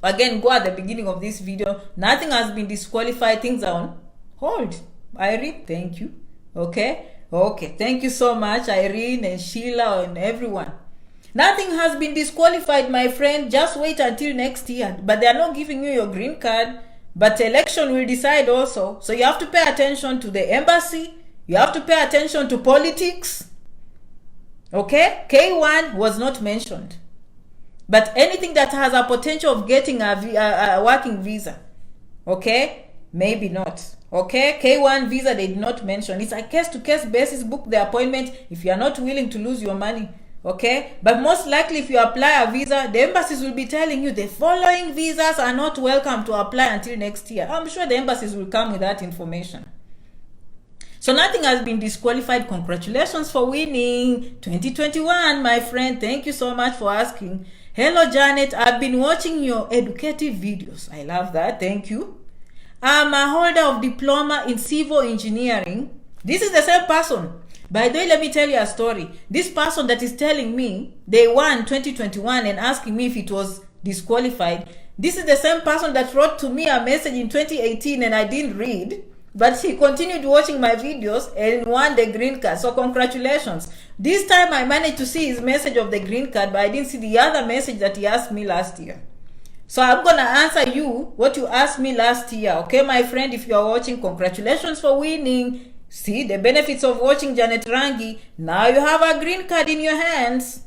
Again, go at the beginning of this video. Nothing has been disqualified. Things are on hold. Irene, thank you. Okay. Thank you so much, Irene and Sheila and everyone. Nothing has been disqualified, my friend. Just wait until next year. But they are not giving you your green card. But election will decide also. So you have to pay attention to the embassy. You have to pay attention to politics. Okay? K1 was not mentioned. But anything that has a potential of getting a working visa, okay, maybe not. Okay, K1 visa they did not mention. It's a case-to-case basis. Book the appointment if you are not willing to lose your money. Okay, but most likely if you apply a visa, the embassies will be telling you the following visas are not welcome to apply until next year. I'm sure the embassies will come with that information. So nothing has been disqualified. Congratulations for winning 2021, my friend. Thank you so much for asking. Hello Janet, I've been watching your educative videos. I love that. Thank you. I'm a holder of diploma in civil engineering. This is the same person. By the way, let me tell you a story. This person that is telling me they won 2021 and asking me if it was disqualified. This is the same person that wrote to me a message in 2018 and I didn't read. But he continued watching my videos and won the green card. So congratulations. This time I managed to see his message of the green card, but I didn't see the other message that he asked me last year. So I'm going to answer you what you asked me last year. Okay, my friend, if you are watching, congratulations for winning. See the benefits of watching Janet Rangi. Now you have a green card in your hands.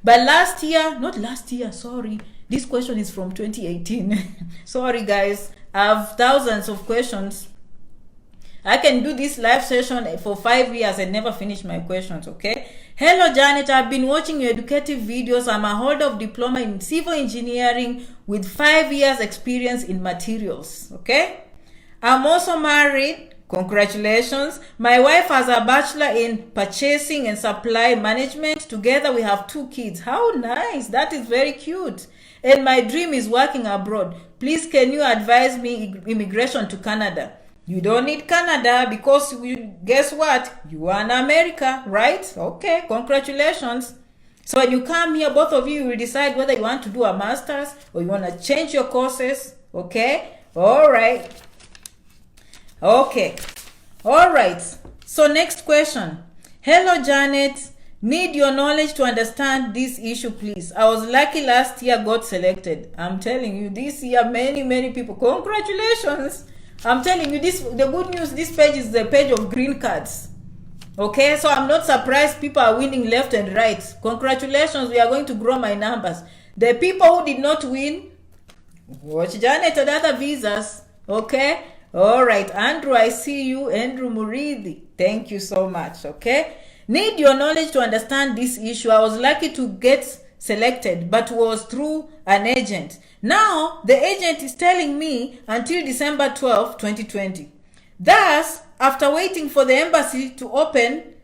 But last year, not last year, sorry. This question is from 2018. Sorry, guys. I have thousands of questions. I can do this live session for 5 years and never finish my questions, okay? Hello, Janet. I've been watching your educative videos. I'm a holder of diploma in civil engineering with 5 years experience in materials, okay? I'm also married. Congratulations. My wife has a bachelor in purchasing and supply management. Together we have 2 kids. How nice. That is very cute. And my dream is working abroad. Please, can you advise me immigration to Canada? You don't need Canada because guess what? You are in America, right? Okay, congratulations. So when you come here, both of you will decide whether you want to do a master's or you want to change your courses, okay? All right. Okay. All right. So next question. Hello, Janet. Need your knowledge to understand this issue, please. I was lucky last year got selected. I'm telling you, this year many people. Congratulations. I'm telling you this, the good news, this page is the page of green cards. Okay, so I'm not surprised people are winning left and right. Congratulations, we are going to grow my numbers. The people who did not win, watch Janet and other visas. Okay, all right, Andrew, I see you. Andrew Muridi, thank you so much. Okay, need your knowledge to understand this issue. I was lucky to get selected, but was through an agent. Now the agent is telling me until December 12, 2020. Thus, after waiting for the embassy to open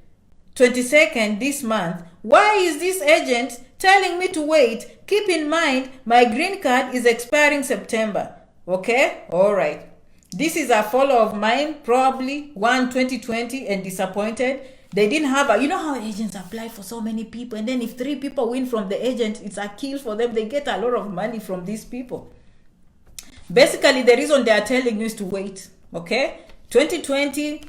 22nd this month, why is this agent telling me to wait? Keep in mind, my green card is expiring September. Okay, all right. This is a follow of mine, probably won 2020 and disappointed. They didn't have a, you know how agents apply for so many people, and then if 3 people win from the agent, it's a kill for them. They get a lot of money from these people. Basically, the reason they are telling you is to wait, okay? 2020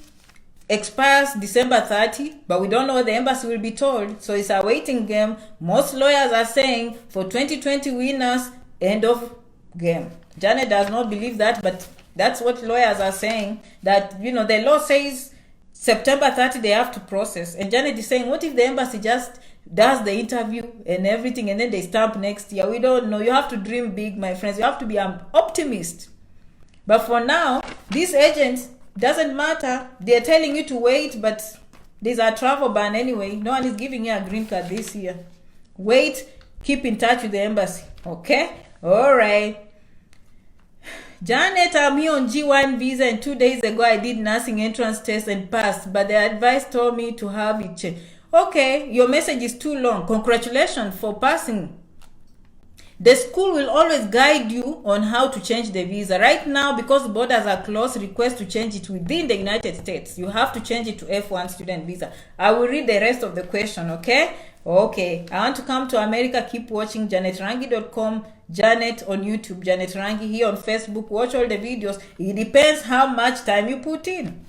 expires December 30, but we don't know what the embassy will be told, so it's a waiting game. Most lawyers are saying for 2020 winners, end of game. Janet does not believe that, but that's what lawyers are saying, that, you know, the law says September 30 they have to process, and Janet is saying, what if the embassy just does the interview and everything and then they stamp next year? We don't know. You have to dream big, my friends. You have to be an optimist. But for now, these agents, doesn't matter. They're telling you to wait, but there's a travel ban anyway. No one is giving you a green card this year. Wait, keep in touch with the embassy, okay? All right. Janet, I'm here on G1 visa, and 2 days ago I did nursing entrance test and passed, but the advice told me to have it checked. Okay, your message is too long. Congratulations for passing. The school will always guide you on how to change the visa. Right now, because borders are closed, request to change it within the United States. You have to change it to F1 student visa. I will read the rest of the question, okay? Okay, I want to come to America. Keep watching janetrangi.com, Janet on YouTube, Janet Rangi here on Facebook. Watch all the videos. It depends how much time you put in.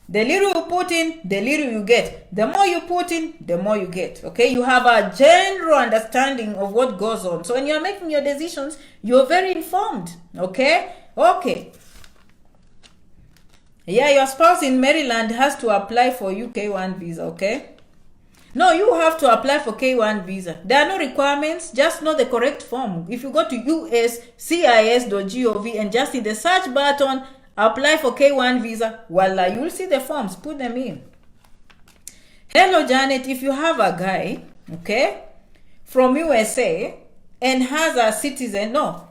The little you put in, the little you get. The more you put in, the more you get. Okay, you have a general understanding of what goes on. So when you're making your decisions, you're very informed. Okay, okay. Yeah, your spouse in Maryland has to apply for UK1 visa. Okay. No, you have to apply for K1 visa. There are no requirements. Just know the correct form. If you go to uscis.gov and just in the search button, apply for K1 visa, voila, you will see the forms. Put them in. Hello, Janet. If you have a guy, okay, from USA and has a citizen, no.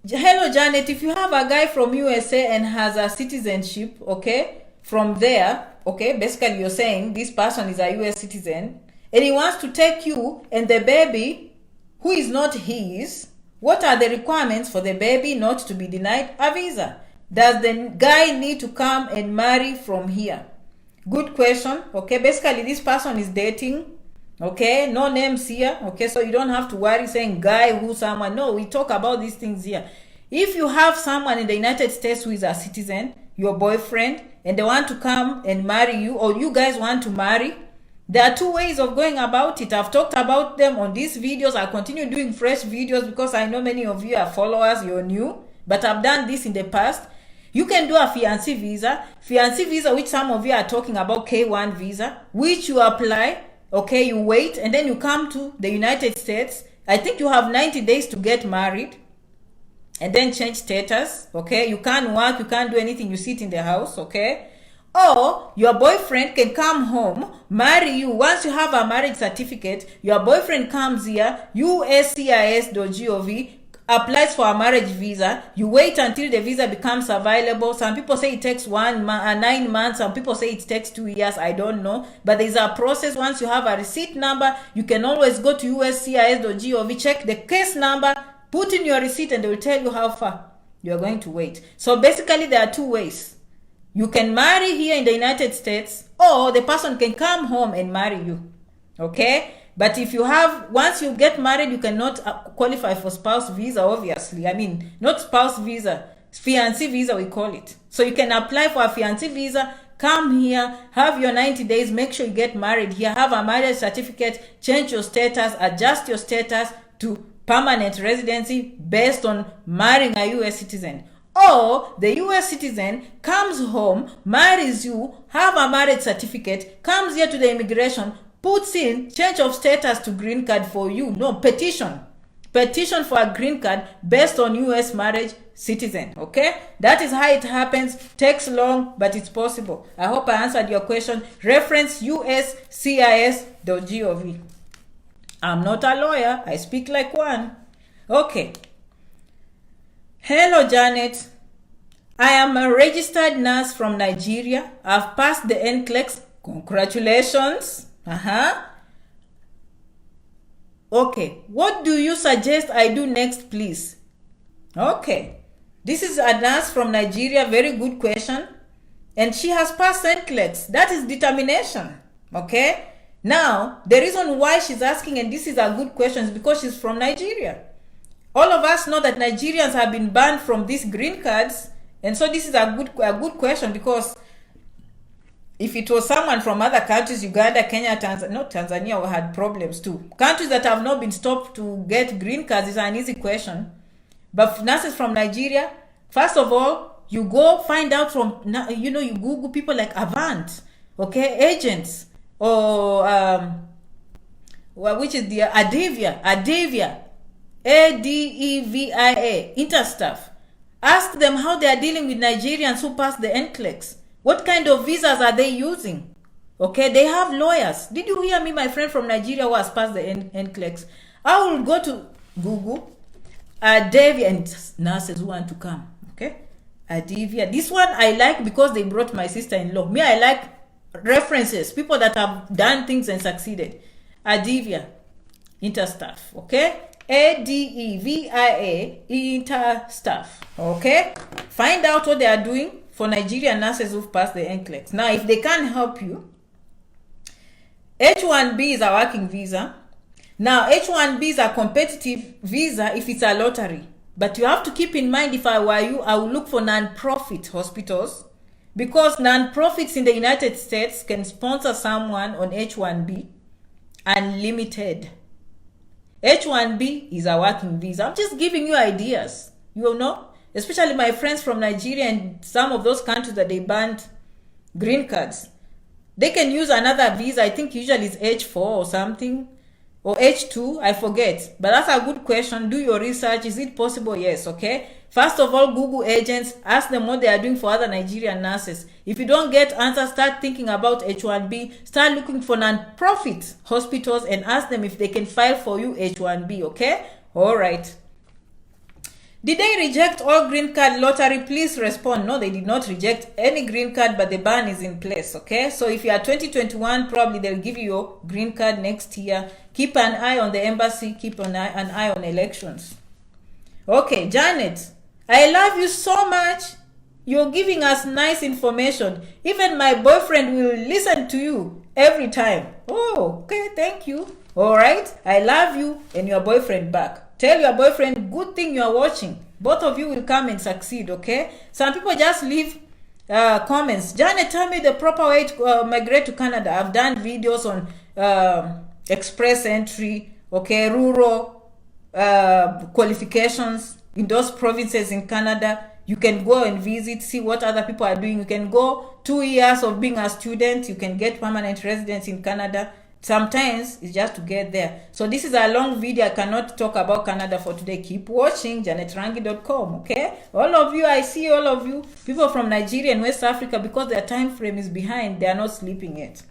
Hello, Janet. If you have a guy from USA and has a citizenship, okay, from there, okay, basically you're saying this person is a US citizen and he wants to take you and the baby who is not his. What are the requirements for the baby not to be denied a visa? Does the guy need to come and marry from here? Good question. Okay, basically this person is dating. Okay, no names here. Okay, so you don't have to worry saying guy who someone. No, we talk about these things here. If you have someone in the United States who is a citizen, your boyfriend, and they want to come and marry you, or you guys want to marry, there are two ways of going about it. I've talked about them on these videos. I continue doing fresh videos because I know many of you are followers, you're new, but I've done this in the past. You can do a fiancé visa, which some of you are talking about, K1 visa, which you apply, okay, you wait, and then you come to the United States. I think you have 90 days to get married and then change status, okay? You can't work, you can't do anything, you sit in the house, okay? Or your boyfriend can come home, marry you. Once you have a marriage certificate, your boyfriend comes here, uscis.gov, applies for a marriage visa. You wait until the visa becomes available. Some people say it takes 9 months. Some people say it takes 2 years. I don't know. But there's a process. Once you have a receipt number, you can always go to uscis.gov, check the case number, put in your receipt, and they will tell you how far you are going to wait. So basically, there are two ways. You can marry here in the United States, or the person can come home and marry you. Okay? But if you have, once you get married, you cannot qualify for spouse visa, obviously. I mean, not spouse visa, fiancé visa, we call it. So you can apply for a fiancé visa, come here, have your 90 days, make sure you get married here, have a marriage certificate, change your status, adjust your status to permanent residency based on marrying a US citizen. Or the US citizen comes home, marries you, have a marriage certificate, comes here to the immigration, puts in change of status to green card for you. No, petition for a green card based on US marriage citizen. Okay, that is how it happens. Takes long, but it's possible. I hope I answered your question. Reference uscis.gov. I'm not a lawyer, I speak like one. Okay. Hello, Janet. I am a registered nurse from Nigeria. I've passed the NCLEX. Congratulations. Okay. What do you suggest I do next, please? Okay. This is a nurse from Nigeria. Very good question. And she has passed NCLEX. That is determination. Okay. Now, the reason why she's asking, and this is a good question, is because she's from Nigeria. All of us know that Nigerians have been banned from these green cards. And so this is a good question, because if it was someone from other countries, Uganda, Kenya, Tanzania, not Tanzania, we had problems too. Countries that have not been stopped to get green cards is an easy question. But nurses from Nigeria, first of all, you go find out from, you Google people like Avant, okay, agents, or which is the Adevia, ADEVIA, Interstaff. Ask them how they are dealing with Nigerians who pass the NCLEX. What kind of visas are they using? Okay, they have lawyers. Did you hear me, my friend from Nigeria who has passed the NCLEX? I will go to Google, Adevia, and nurses who want to come. Okay, Adevia. This one I like because they brought my sister-in-law. Me, I like references, people that have done things and succeeded. Adevia, Interstaff. Okay, ADEVIA inter staff. Okay, find out what they are doing for Nigerian nurses who've passed the NCLEX. Now, if they can't help you, H1B is a working visa. Now, H1B is a competitive visa if it's a lottery. But you have to keep in mind, if I were you, I would look for non-profit hospitals, because non-profits in the United States can sponsor someone on H1B unlimited. H1B is a working visa. I'm just giving you ideas, you know, especially my friends from Nigeria and some of those countries that they banned green cards. They can use another visa. I think usually it's H4 or something, or H2, I forget. But that's a good question. Do your research. Is it possible? Yes, okay? First of all, Google agents. Ask them what they are doing for other Nigerian nurses. If you don't get answers, start thinking about H1B. Start looking for non-profit hospitals and ask them if they can file for you H1B, okay? All right. Did they reject all green card lottery? Please respond. No, they did not reject any green card, but the ban is in place, okay? So if you are 2021, probably they'll give you your green card next year. Keep an eye on the embassy. Keep an eye on elections. Okay, Janet, I love you so much. You're giving us nice information. Even my boyfriend will listen to you every time. Oh, okay, thank you. All right, I love you and your boyfriend back. Tell your boyfriend, good thing you are watching. Both of you will come and succeed, okay? Some people just leave comments. Janet, tell me the proper way to migrate to Canada. I've done videos on express entry, okay, rural qualifications in those provinces in Canada. You can go and visit, see what other people are doing. You can go 2 years of being a student. You can get permanent residence in Canada. Sometimes it's just to get there. So this is a long video. I cannot talk about Canada for today. Keep watching janetrangi.com, okay? All of you, I see all of you. People from Nigeria and West Africa, because their time frame is behind, they are not sleeping yet.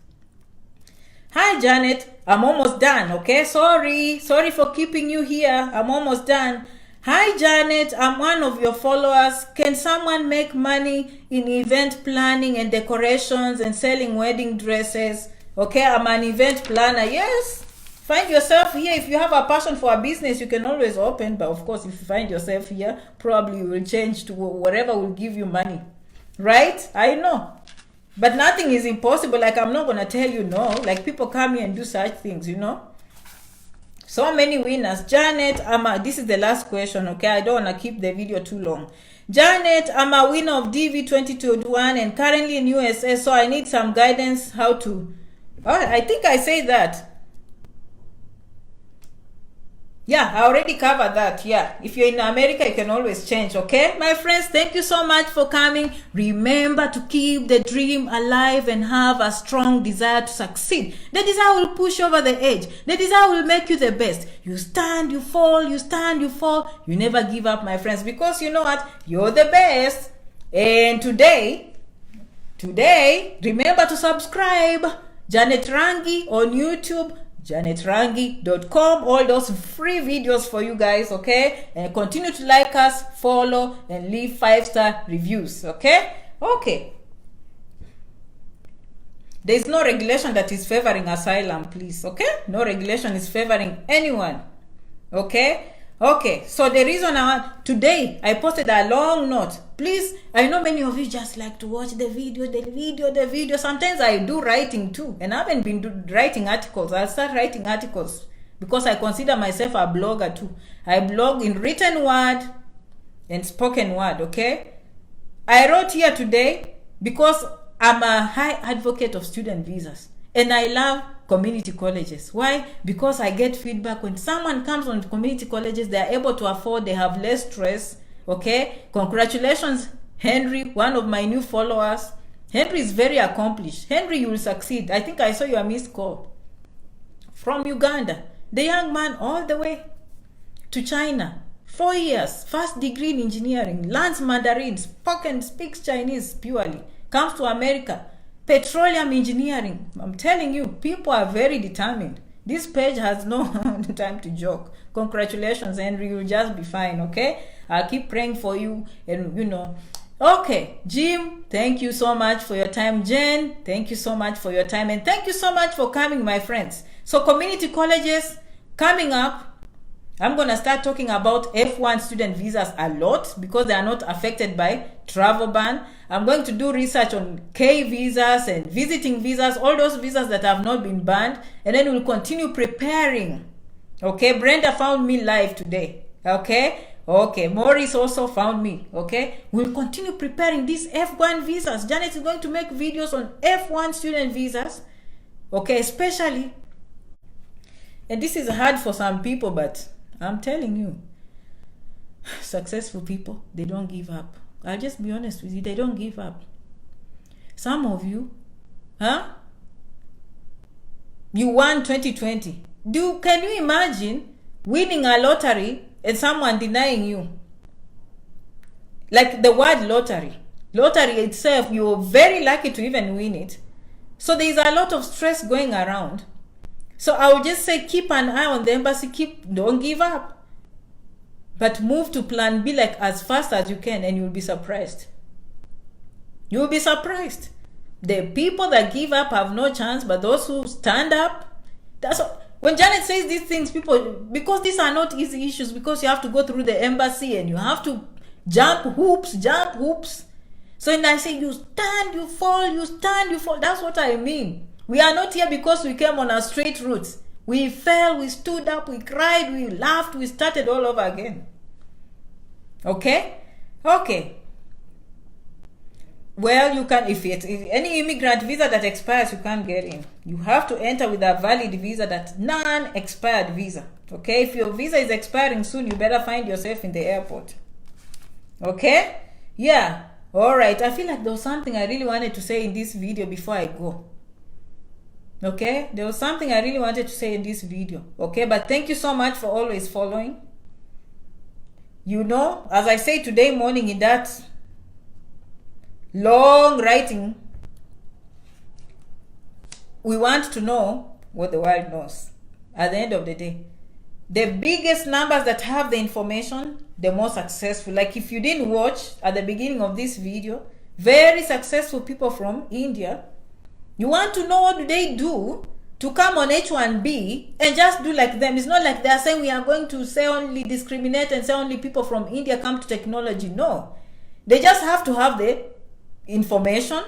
Hi, Janet. I'm almost done, okay? Sorry for keeping you here. I'm almost done. Hi, Janet. I'm one of your followers. Can someone make money in event planning and decorations and selling wedding dresses? Okay, I'm an event planner. Yes, find yourself here. If you have a passion for a business, you can always open. But of course, if you find yourself here, probably you will change to whatever will give you money. Right? I know. But nothing is impossible. Like, I'm not going to tell you no. Like, people come here and do such things, you know. So many winners. Janet, this is the last question, okay? I don't want to keep the video too long. Janet, I'm a winner of DV 2021 and currently in USA. So I need some guidance how to... Oh, I think I say that. Yeah, I already covered that. Yeah, if you're in America, you can always change, okay? My friends, thank you so much for coming. Remember to keep the dream alive and have a strong desire to succeed. The desire will push you over the edge. The desire will make you the best. You stand, you fall, you stand, you fall. You never give up, my friends, because you know what? You're the best. And today, remember to subscribe. Janet Rangi on YouTube, janetrangi.com, all those free videos for you guys, okay? And continue to like us, follow, and leave 5-star reviews, okay? Okay. There is no regulation that is favoring asylum, please, okay? No regulation is favoring anyone, okay? Okay, so the reason today I posted a long note. Please, I know many of you just like to watch the video. Sometimes I do writing too, and I haven't been writing articles. I'll start writing articles because I consider myself a blogger too. I blog in written word and spoken word, okay? I wrote here today because I'm a high advocate of student visas, and I love community colleges. Why? Because I get feedback when someone comes on community colleges, they are able to afford, they have less stress, okay? Congratulations, Henry, one of my new followers. Henry is very accomplished. Henry, you will succeed. I think I saw your missed call from Uganda. The young man all the way to China. 4 years, first degree in engineering, learns Mandarin, speaks Chinese purely, comes to America. Petroleum engineering. I'm telling you, people are very determined. This page has no time to joke. Congratulations, Henry. You'll just be fine, okay? I'll keep praying for you, and you know. Okay, Jim, thank you so much for your time. Jen, thank you so much for your time, and thank you so much for coming, my friends. So community colleges coming up. I'm going to start talking about F1 student visas a lot because they are not affected by travel ban. I'm going to do research on K visas and visiting visas, all those visas that have not been banned, and then we'll continue preparing. Okay, Brenda found me live today. Okay, Maurice also found me. Okay, we'll continue preparing these F1 visas. Janet is going to make videos on F1 student visas. Okay, especially, and this is hard for some people, but I'm telling you, successful people, they don't give up. I'll just be honest with you, they don't give up. Some of you, you won 2020. Can you imagine winning a lottery and someone denying you? Like the word lottery itself, you're very lucky to even win it. So there's a lot of stress going around. So I would just say keep an eye on the embassy, don't give up. But move to plan B like as fast as you can, and you'll be surprised. You'll be surprised. The people that give up have no chance, but those who stand up, that's what, when Janet says these things, people, because these are not easy issues, because you have to go through the embassy and you have to jump hoops. So when I say you stand, you fall, you stand, you fall, that's what I mean. We are not here because we came on a straight route. We fell, we stood up, we cried, we laughed, we started all over again. Okay? Well, you can, if any immigrant visa that expires, you can't get in. You have to enter with a valid visa, that non-expired visa. Okay? If your visa is expiring soon, you better find yourself in the airport. Okay? Yeah. All right. I feel like there was something I really wanted to say in this video before I go. Okay, there was something I really wanted to say in this video. Okay, but thank you so much for always following. You know, as I say today morning in that long writing, we want to know what the world knows. At the end of the day, the biggest numbers that have the information, the more successful. Like if you didn't watch at the beginning of this video, very successful people from India, you want to know what do they do to come on H1B and just do like them. It's not like they are saying we are going to say only discriminate and say only people from India come to technology. No. They just have to have the information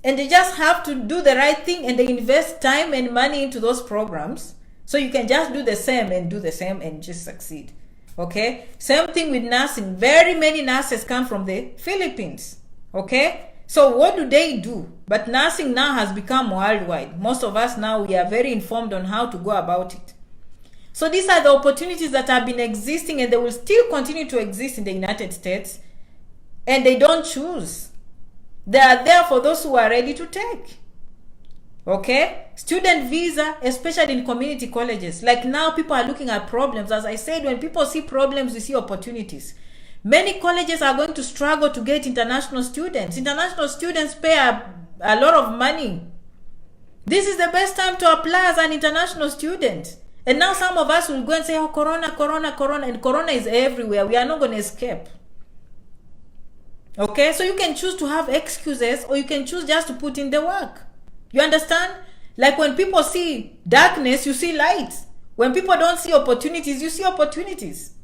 and they just have to do the right thing, and they invest time and money into those programs. So you can just do the same and do the same and just succeed. Okay? Same thing with nursing. Very many nurses come from the Philippines. Okay? So what do they do? But nursing now has become worldwide. Most of us now, we are very informed on how to go about it. So these are the opportunities that have been existing, and they will still continue to exist in the United States. And they don't choose. They are there for those who are ready to take. Okay? Student visa, especially in community colleges. Like now people are looking at problems. As I said, when people see problems, we see opportunities. Many colleges are going to struggle to get international students. International students pay a lot of money. This is the best time to apply as an international student. And now some of us will go and say, oh, corona. And corona is everywhere. We are not going to escape. Okay? So you can choose to have excuses, or you can choose just to put in the work. You understand? Like when people see darkness, you see light. When people don't see opportunities, you see opportunities.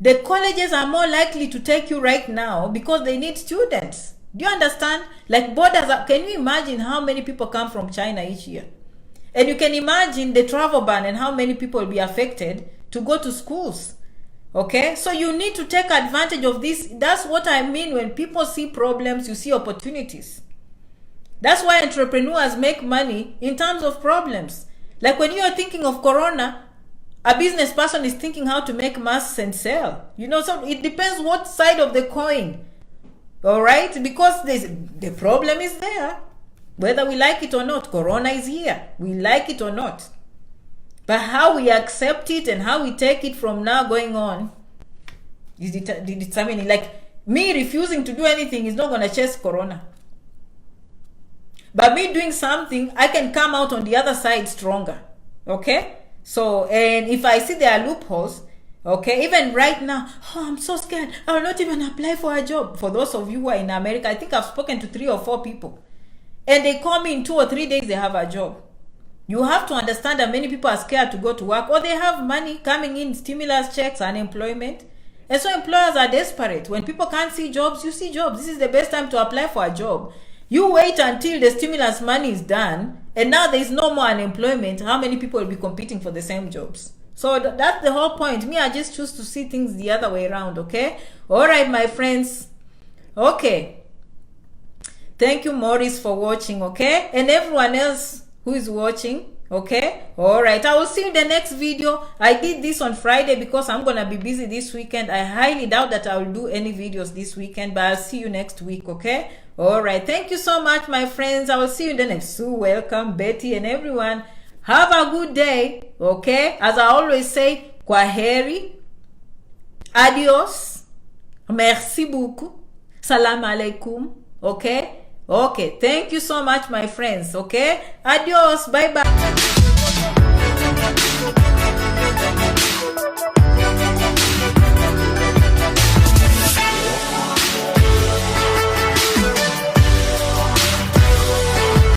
The colleges are more likely to take you right now because they need students. Do you understand? Like borders are, can you imagine how many people come from China each year? And you can imagine the travel ban and how many people will be affected to go to schools. Okay? So you need to take advantage of this. That's what I mean when people see problems, you see opportunities. That's why entrepreneurs make money in terms of problems. Like when you are thinking of corona, a business person is thinking how to make masks and sell. You know, so it depends what side of the coin. All right? Because the problem is there. Whether we like it or not, corona is here. We like it or not. But how we accept it and how we take it from now going on is determining. Like me refusing to do anything is not going to chase corona. But me doing something, I can come out on the other side stronger. Okay? So, and if I see there are loopholes, okay, even right now, oh, I'm so scared. I will not even apply for a job. For those of you who are in America, I think I've spoken to 3 or 4 people. And they call me in 2 or 3 days, they have a job. You have to understand that many people are scared to go to work, or they have money coming in, stimulus checks, unemployment. And so employers are desperate. When people can't see jobs, you see jobs. This is the best time to apply for a job. You wait until the stimulus money is done, and now there is no more unemployment. How many people will be competing for the same jobs? So that's the whole point. Me, I just choose to see things the other way around, okay? All right, my friends. Okay. Thank you, Maurice, for watching, okay? And everyone else who is watching, okay? All right, I will see you in the next video. I did this on Friday because I'm gonna be busy this weekend. I highly doubt that I will do any videos this weekend, but I'll see you next week, okay? All right, thank you so much, my friends. I will see you in the next. Sue, welcome, Betty, and everyone. Have a good day, okay? As I always say, kwaheri, adios, merci beaucoup, salam alaikum, okay? Okay, thank you so much, my friends, okay? Adios, bye-bye.